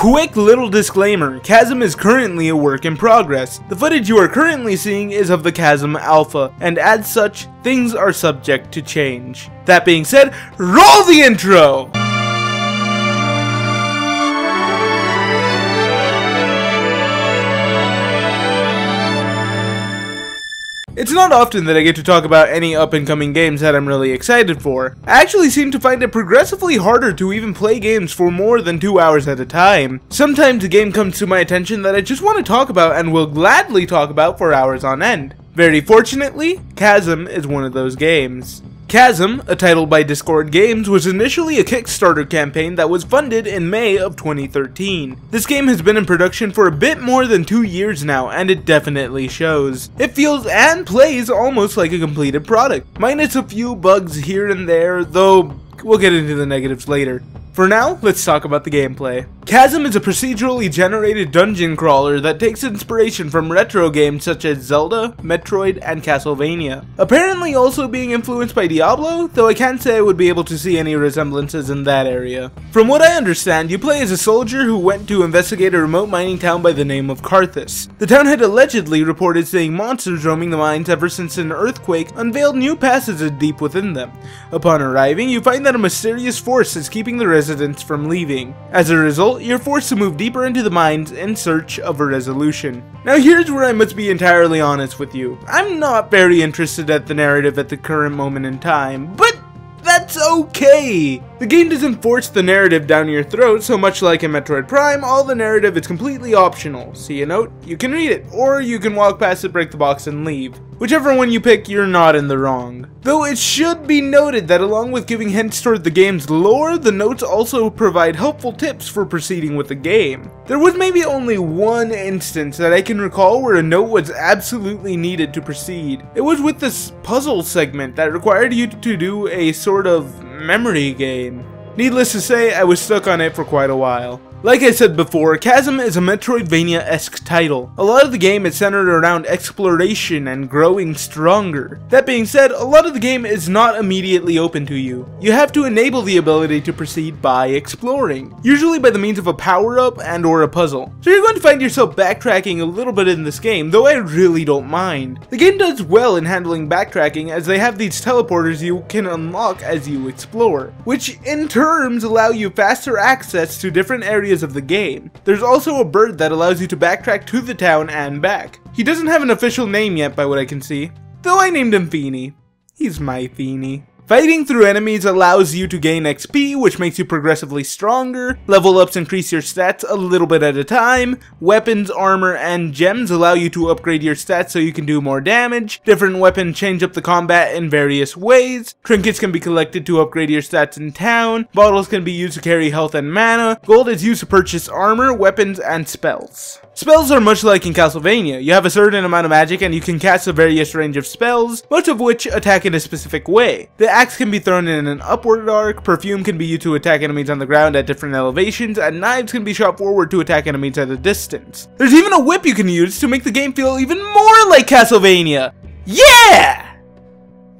Quick little disclaimer, Chasm is currently a work in progress. The footage you are currently seeing is of the Chasm Alpha, and as such, things are subject to change. That being said, roll the intro! It's not often that I get to talk about any up-and-coming games that I'm really excited for. I actually seem to find it progressively harder to even play games for more than 2 hours at a time. Sometimes a game comes to my attention that I just want to talk about and will gladly talk about for hours on end. Very fortunately, Chasm is one of those games. Chasm, a title by Discord Games, was initially a Kickstarter campaign that was funded in May of 2013. This game has been in production for a bit more than 2 years now, and it definitely shows. It feels and plays almost like a completed product, minus a few bugs here and there, though we'll get into the negatives later. For now, let's talk about the gameplay. Chasm is a procedurally generated dungeon crawler that takes inspiration from retro games such as Zelda, Metroid, and Castlevania. Apparently also being influenced by Diablo, though I can't say I would be able to see any resemblances in that area. From what I understand, you play as a soldier who went to investigate a remote mining town by the name of Carthus. The town had allegedly reported seeing monsters roaming the mines ever since an earthquake unveiled new passages deep within them. Upon arriving, you find that a mysterious force is keeping the residents from leaving. As a result, you're forced to move deeper into the mines in search of a resolution. Now here's where I must be entirely honest with you. I'm not very interested at the narrative at the current moment in time, but that's okay! The game doesn't force the narrative down your throat, so much like in Metroid Prime, all the narrative is completely optional. See a note? You can read it, or you can walk past it, break the box, and leave. Whichever one you pick, you're not in the wrong. Though it should be noted that along with giving hints toward the game's lore, the notes also provide helpful tips for proceeding with the game. There was maybe only one instance that I can recall where a note was absolutely needed to proceed. It was with this puzzle segment that required you to do a sort of memory game. Needless to say, I was stuck on it for quite a while. Like I said before, Chasm is a Metroidvania-esque title. A lot of the game is centered around exploration and growing stronger. That being said, a lot of the game is not immediately open to you. You have to enable the ability to proceed by exploring, usually by the means of a power-up and or a puzzle. So you're going to find yourself backtracking a little bit in this game, though I really don't mind. The game does well in handling backtracking as they have these teleporters you can unlock as you explore, which in turn allow you faster access to different areas of the game. There's also a bird that allows you to backtrack to the town and back. He doesn't have an official name yet by what I can see, though I named him Feeny. He's my Feeny. Fighting through enemies allows you to gain XP, which makes you progressively stronger. Level ups increase your stats a little bit at a time. Weapons, armor, and gems allow you to upgrade your stats so you can do more damage. Different weapons change up the combat in various ways. Trinkets can be collected to upgrade your stats in town. Bottles can be used to carry health and mana. Gold is used to purchase armor, weapons, and spells. Spells are much like in Castlevania. You have a certain amount of magic and you can cast a various range of spells, most of which attack in a specific way. The axe can be thrown in an upward arc, perfume can be used to attack enemies on the ground at different elevations, and knives can be shot forward to attack enemies at a distance. There's even a whip you can use to make the game feel even more like Castlevania! Yeah!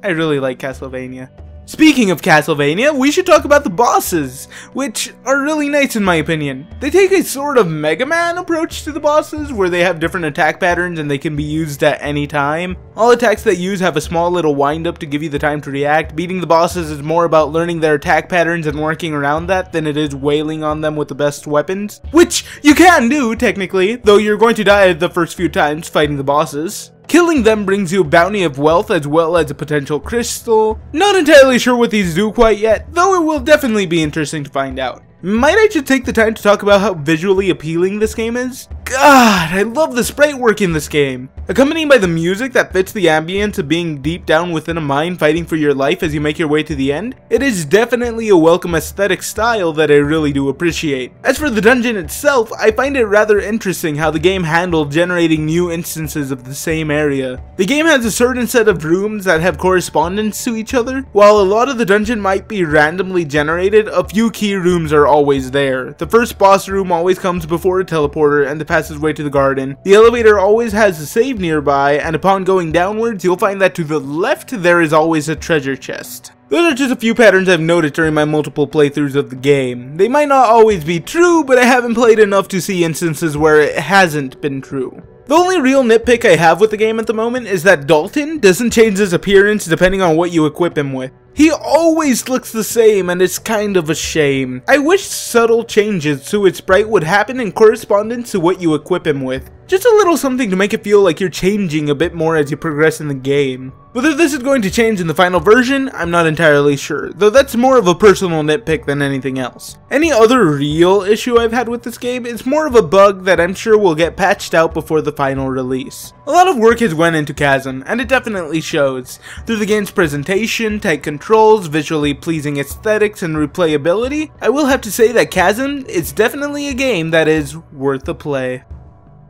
I really like Castlevania. Speaking of Castlevania, we should talk about the bosses, which are really nice in my opinion. They take a sort of Mega Man approach to the bosses, where they have different attack patterns and they can be used at any time. All attacks they use have a small little wind up to give you the time to react. Beating the bosses is more about learning their attack patterns and working around that than it is wailing on them with the best weapons. Which you can do, technically, though you're going to die the first few times fighting the bosses. Killing them brings you a bounty of wealth as well as a potential crystal. Not entirely sure what these do quite yet, though it will definitely be interesting to find out. Might I just take the time to talk about how visually appealing this game is? God, I love the sprite work in this game. Accompanied by the music that fits the ambience of being deep down within a mine fighting for your life as you make your way to the end, it is definitely a welcome aesthetic style that I really do appreciate. As for the dungeon itself, I find it rather interesting how the game handled generating new instances of the same area. The game has a certain set of rooms that have correspondence to each other. While a lot of the dungeon might be randomly generated, a few key rooms are are always there. The first boss room always comes before a teleporter and the passageway to the garden. The elevator always has a save nearby, and upon going downwards, you'll find that to the left there is always a treasure chest. Those are just a few patterns I've noticed during my multiple playthroughs of the game. They might not always be true, but I haven't played enough to see instances where it hasn't been true. The only real nitpick I have with the game at the moment is that Dalton doesn't change his appearance depending on what you equip him with. He always looks the same, and it's kind of a shame. I wish subtle changes to its sprite would happen in correspondence to what you equip him with. Just a little something to make it feel like you're changing a bit more as you progress in the game. Whether this is going to change in the final version, I'm not entirely sure, though that's more of a personal nitpick than anything else. Any other real issue I've had with this game is more of a bug that I'm sure will get patched out before the final release. A lot of work has went into Chasm, and it definitely shows. Through the game's presentation, tight controls, visually pleasing aesthetics, and replayability, I will have to say that Chasm is definitely a game that is worth a play.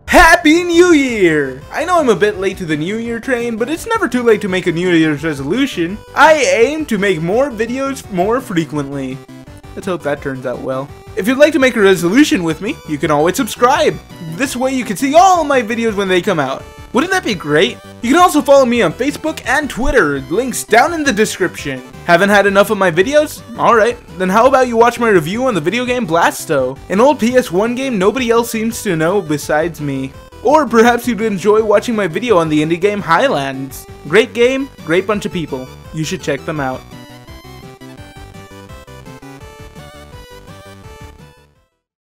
Happy New Year! I know I'm a bit late to the New Year train, but it's never too late to make a New Year's resolution. I aim to make more videos more frequently. Let's hope that turns out well. If you'd like to make a resolution with me, you can always subscribe. This way you can see all of my videos when they come out. Wouldn't that be great? You can also follow me on Facebook and Twitter, links down in the description. Haven't had enough of my videos? Alright, then how about you watch my review on the video game Blasto, an old PS1 game nobody else seems to know besides me. Or perhaps you'd enjoy watching my video on the indie game Highlands. Great game, great bunch of people. You should check them out.